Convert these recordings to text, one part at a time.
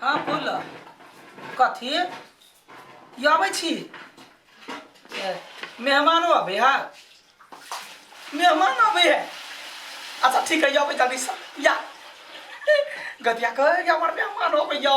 हाँ बोल कथी आबै छी मेहमानो आबै है मेहमान आबै है अच्छा ठीक है आबै जल्दी से या गतिया कह हमर मेहमान आबै यो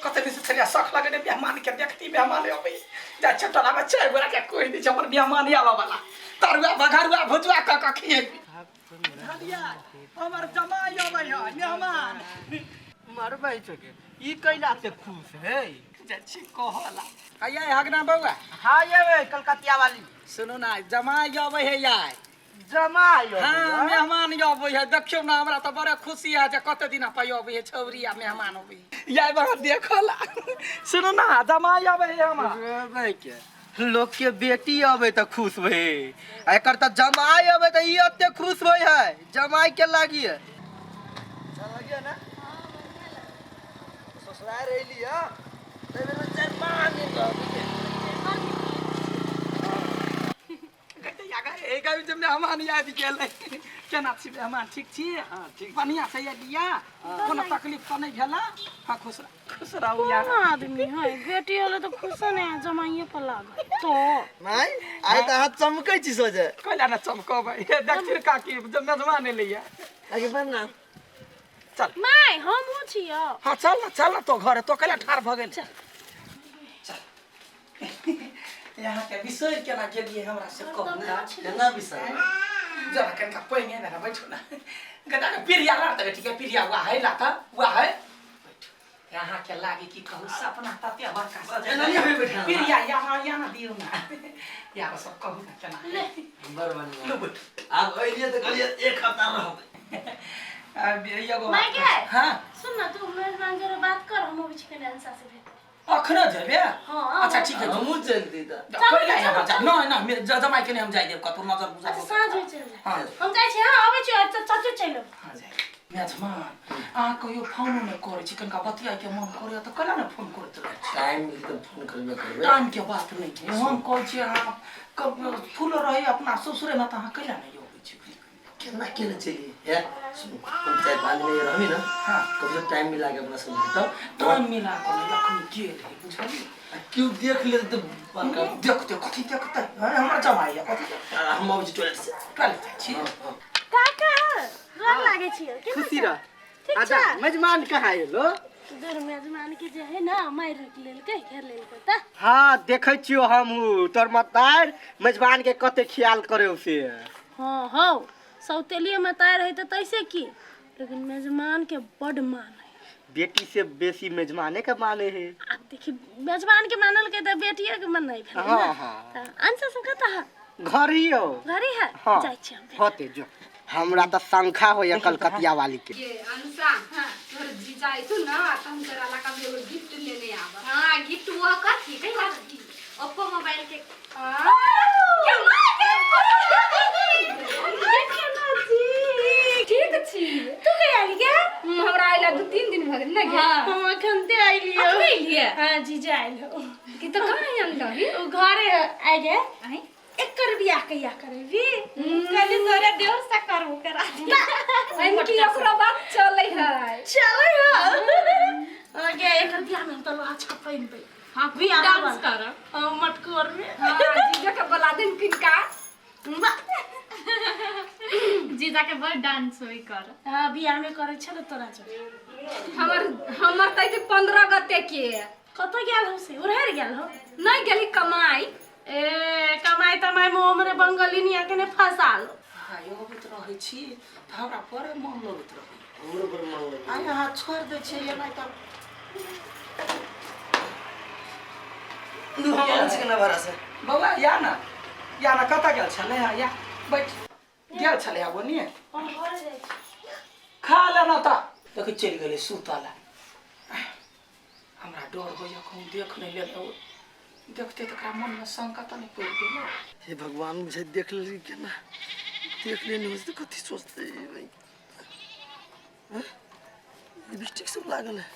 कते दिन से छलिया शौक लगने मेहमान के देखती मेहमान आबै जा चटला में चाय बना के कोई दी हमर मेहमान आवा वाला तरुआ बघरुआ भुजवा क खिएबी हमर जमाई आबै है मेहमान मरबै छके ई कैला से खुश है जच्छी कहला आया हगना बउआ हां ये कलकतिया वाली सुनो ना जमाई आबै है यार जमाई हां मेहमान आबै है देखियो ना हमरा त बड़ा खुशी है जे कते दिन पे आबै है छौरिया मेहमान आबै यार बड़ा देखला सुनो ना जमाई आबै है हमरा भाई के लोग के बेटी आवे त खुश भई एकर त जमाई आवे त ई अत्ते खुश भई है जमाई के लागी है चल लगिया ना ससुराल रही है ते में चाय पानी दो ए गावी जब मेहमान याद गेलै केना छी मेहमान ठीक छी हां ठीक बढ़िया से दिया कोनो तकलीफ त नहीं भेला हां खुश रहू यार आदमी है बेटी वाले तो खुश नहीं जमाइए पर लाग तो माय आइ त हाथ चमकै छी सोजे कहला ना चमकबै देखिर का की जब मेहमान एलैया आगे बढ़ ना चल माय हम हो छियो हां चल तो घर तो कहला ठार भ गेल चल यहाँ के विषय केना गेलिए हमरा से कहना केना विषय जरा कनका पहिने ना बैठो ना गदा के पिरिया लात के ठीक है पिरिया हुआ है लाता हुआ है यहाँ के लागे की कहू सपना तते बड़का सजे पिरिया यहाँ दियो ना यार सब कहू ना केना ले बरबानी लो बैठ अब अइलिए त कहलिए एक हफ्ता रहबै अब एगो माय के हां सुन ना तू मेरे नाम जरा बात कर हम अभी के डांसा से भेट अखना जेबे हां अच्छा ठीक है हमहु चलती त पहिला यहाँ जा न मेरे जमाई के हम जाई देब कतौ नजर बुझा अच्छा साँझ में चल हां हम जाय छी हां आबै छी चच्चू चलो हां जाई मेजमान आ कहियो फोन में करे छी कनका बतिया के मन करे त कला ना फोन करत रहे टाइम मिली त फोन करबे करबे टाइम के बात नहीं है हम कहै छी आप कब फूल रहे अपना ससुरे में त हां कला नहीं होबै छी केना केना चाहिए है हम चाय पानी में रहमी ना हां कभी टाइम मिला के अपना सब तो टाइम मिला के लखनी के रहे बुझली क्यों देख ले तो देखते कथी देखते हमरा जमाई कथी हम अब टॉयलेट से टॉयलेट छी काका घर लागे छी खुशी रह आजा मेजमान कहाँ है लो घर मेजमान के जे है ना मार रख लेल के घेर लेल के त हां देखै छियो हम तोर मतार मेजबान के कते ख्याल करे से हां हां सौतेलिए में तार है तो तैसे की लेकिन मेजमान के बड़ मान है बेटी से बेसी मेजमाने के माने है अब देखी मेजमान के मानल के त बेटिया के मन नहीं भेल हां हां अंश से कता है घर ही हो घरी है हाँ। जाय छी हम होते जो हमरा त संखा होय कलकतिया वाली के ये अनुसा हां तोर जीजा आइतु ना त हम तोरा ला कभी एगो गिफ्ट लेने आबा हां गिफ्ट वो कथी कहिया ओप्पो मोबाइल के ठीक छी तू के आली के हमरा आइला 2-3 दिन भ गेल ना गे हम अखन ते आइलियो आइलिए हां जीजा आइलो कि तो कहां आइल रही ओ घरे आ गे आई एकर बियाह कहिया करबी कनी तोरे देव से करबो करा इनकी ओकरा बात चलै है चलै हो आगे एकर बियाह में तो आज का पहिन पे हां बियाह डांस कर मटकोर में हां जीजा के बुला दिन किनका जीजा के बड़ डांस होई कर हां बियाह में करे छले तोरा जो हमर त 15 गते के कत गेल हो से उरहर गेल हो नहीं गेली कमाई ए कमाई तमाई में हमरे बंगालीनिया के ने फसाल हां यो बित रहै छी त हमरा पर मन लगत रहै हमरो पर मन लगे आ यहाँ छोड़ दे छै ये नहीं त तू हम चिकन भरा से बौआ या ना कता गेल छले हां या बैठ गेल छले हा बोनी हम घरे जाय छी खा लेना त देख चल गेले सुताला हमरा डर होय कहूं देख नहीं ले देखते तो का मन में शंका तो नहीं पड़ गेल हे भगवान मुझे देख ले केना देख लेने में कथी सोचते भाई हैं लिपस्टिक सब लागल है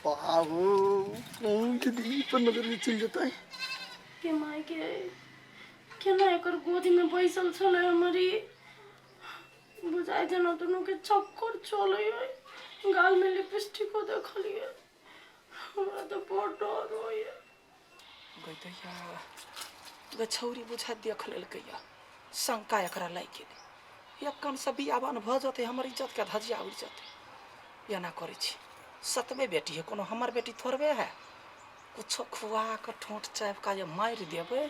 बाबू कौन के दिल पर नजर में चल जाता है के माई के केना एकर गोदी में बैसल छले हमरी बुझाई देना दोनों के चक्कर चले गाल में लिपस्टिक को देखलिए हमरा तो बहुत डर होइए। गैया ग छौरी बुझा देख लेलकैया शंका एकरा लाग गेलै एकन से बियाह भ जते हमर इज्जत के धजिया उड़ जते एना करै छी सतबे बेटी है कोनो हमर बेटी थोड़बे है कुछो खुआ के ठोंठ चाप का जे मार देबे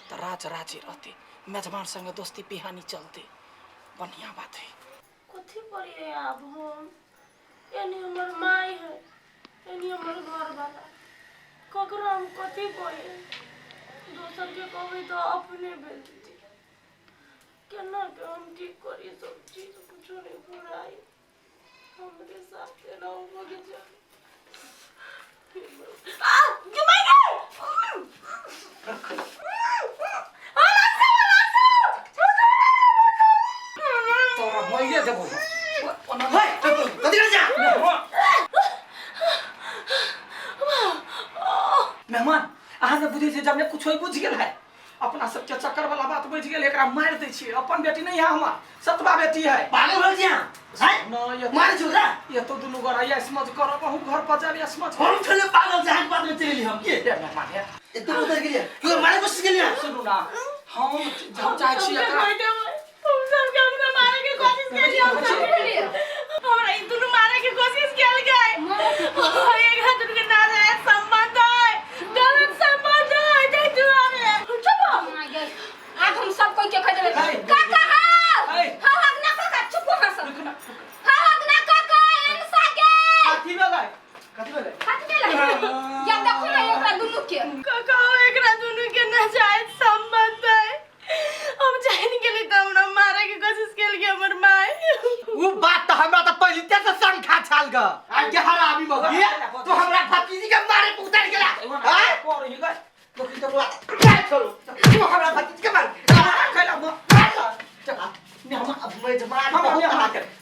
तो राज राजी रहते मेजबान संगे दोस्ती पिहानी चलते बढ़िया बात है। कथी करिए अब हम यानी हमर माई है यानी हमर घर वाला ककरो हम कथी कहिए दोसर के कहबै तो अपने बेइज्जती केना के हम ठीक करी सब चीज कुछो नहीं बुराई हमरे साथ रहो मगे जा आ जुमाई गए तोरा भइले देबो ओना भाई कथि रे जा मेहमान अहाँ ने बुझे जब ने कुछ बुझ गेल है अपना सबके चक्कर वाला बात बुझ गेल एकरा मार दै छी अपन बेटी नहीं है हमर सतबा बेटी है पागल हो जिया है न ये मार छुरा ये तो दुनु गोरा ये समझ कर बहु घर पजार ये समझ हम थले पागल जहां बात में चली हम के मेहमान है ए तो उधर के लिए तू मारे कोशिश के लिए सुनु ना हम जब चाहे छी एकरा तुम सब के हमरा मारे के कोशिश केलिए हमरा ई दुनु मारे के कोशिश केल गए एक हाथ के ना जाए संबंध है गलत संबंध है दे दुआरे चुप आज हम सब कोई के कह देबे काका हां हां ना काका चुप हो सब हां हां ना काका अनिशा के कथि भेलै या देखो ना एकरा दुनु के काका एकरा दुनु के ना जाए संबंध है हम जान के लिए हमरा मारे के कोशिश केल के हमर माई वो बात तो हमरा तो पहले से संखा छाल ग आ के हरामी मगी तो हमरा भतीजी के मारे पे उतर गेला हैं कोर ही गए लोकी तो क्या छोड़ो तू हमरा भतीजी के मार कैला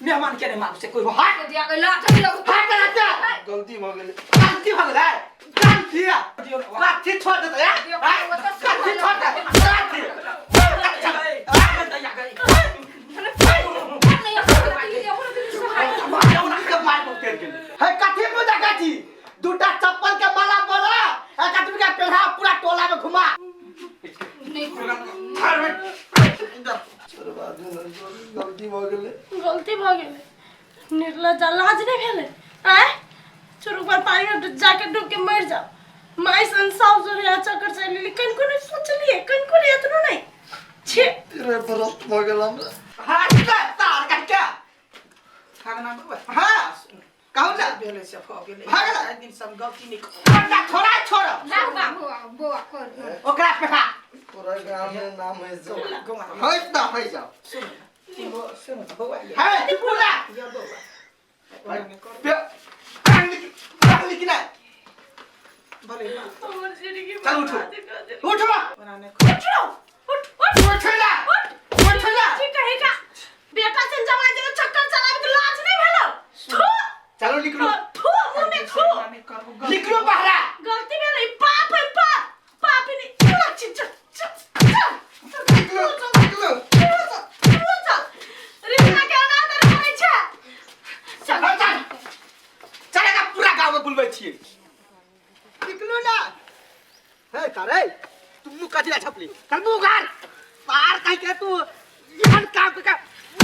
मेहमान के मार से कोई हाथ दिया गला चल हाथ लगाता गलती हो गेलै गलती लाठी छोड़ दे यार लाठी छोड़ दे लाठी है कथि मुदा कथि दूटा चप्पल के माला बड़ा कथि के पेढ़ा पूरा टोला में घुमा नहीं गलती हो गेलै गलती भ गेलै निर्लज्जा लाज नहीं भेले आय चुरुक पर पानी में जाके डूब के मर जाओ माई संसाव जो या चक्कर चली लेकिन को नहीं सोचलिए कन को इतना नहीं छे तेरे परस्त हो गेल हमरा हाथ का तार का क्या खाना को हां कहू जा बेले से भ गेले भागला एक दिन सब गलती नहीं थोड़ा छोड़ ना बुआ कर ओकरा पे पूरा गांव में नाम है जो होय ना होय जाओ सुन बउआ है पूरा ये बउआ कांगली की ना भले हमर जिंदगी चल उठो उठो बनाने उठला उठला ठीक है का बेटा से जमा दे चक्कर चलावे तो लाज नहीं भेलो चलो निकलो थू मुने थू निकलो बाहर गलती में नहीं पाप है पाप ही नहीं अच्छी चल निकलो निकलो रिश्ता के अनादर करे छे चल चल चलेगा पूरा गांव में बुलबै छियै निकलो ना हे करे तुम कथि ला छपली कर मुंह गार पार कह के तू यहन काम का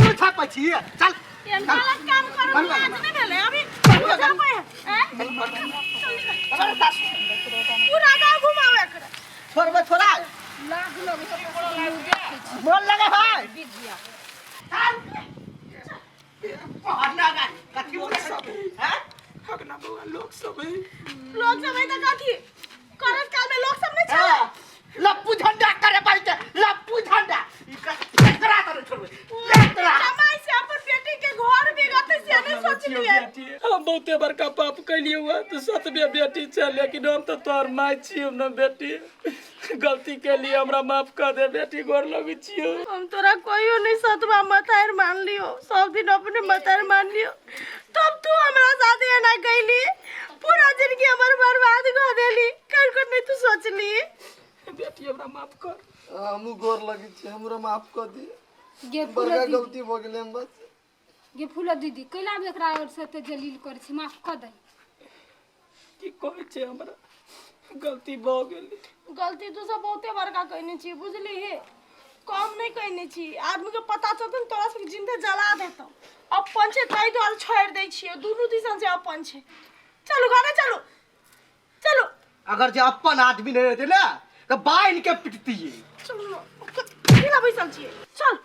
मुंह छापै छियै चल ये गलत काम करो लाज नहीं भेले अभी जा पे हैं पूरा गांव घुमावे करे छोड़ छोड़ा लाग लगे बोल लगे भाई चल पहना गाड़ी कथि बोले सब हैं हगना बउआ लोग सब है तो कथी करत काल में लोग सब नहीं छे लप्पू झंडा करे भाई के लप्पू झंडा करा कर छोड़ जमाई से अपन बेटी के घर बिगड़ते से नहीं सोचलिए हम बहुते बड़का पाप कैलिए हुआ तो सतबे बेटी छे लेकिन हम तो तोर माय छियो न बेटी गलती के लिए हमरा माफ कर दे बेटी गोर लगे छियो हम तोरा कोइयो नहीं सतवा मतार मान लियो सब दिन अपने मतार मान लियो तब तू हमरा साथ एना कैली पूरा जिंदगी हमर बर्बाद कर देली कर कर नहीं तू सोचली बेटी हमरा माफ कर हमू गोर लगे छी हमरा माफ कर दी गे बड़का गलती हो गेलै हम बस गे फूलो दीदी कैला एकरा और से ते जलील कर छी माफ कर दे की कहै छै हमरा गलती भ गेलै गलती तो सब बहुते बड़का कहने छी बुझली हे कम नहीं कहने छी आदमी के पता चलते तोरा सब जिंदे जला देतो अपन छे तई द्वार छोड़ दै छियो दुनु दिसन से अपन छे चलो घरे चलो चलो अगर जे अपन आदमी नहीं रहते ना तो बाइन के पिटती है चलो केला बैसल छिए चल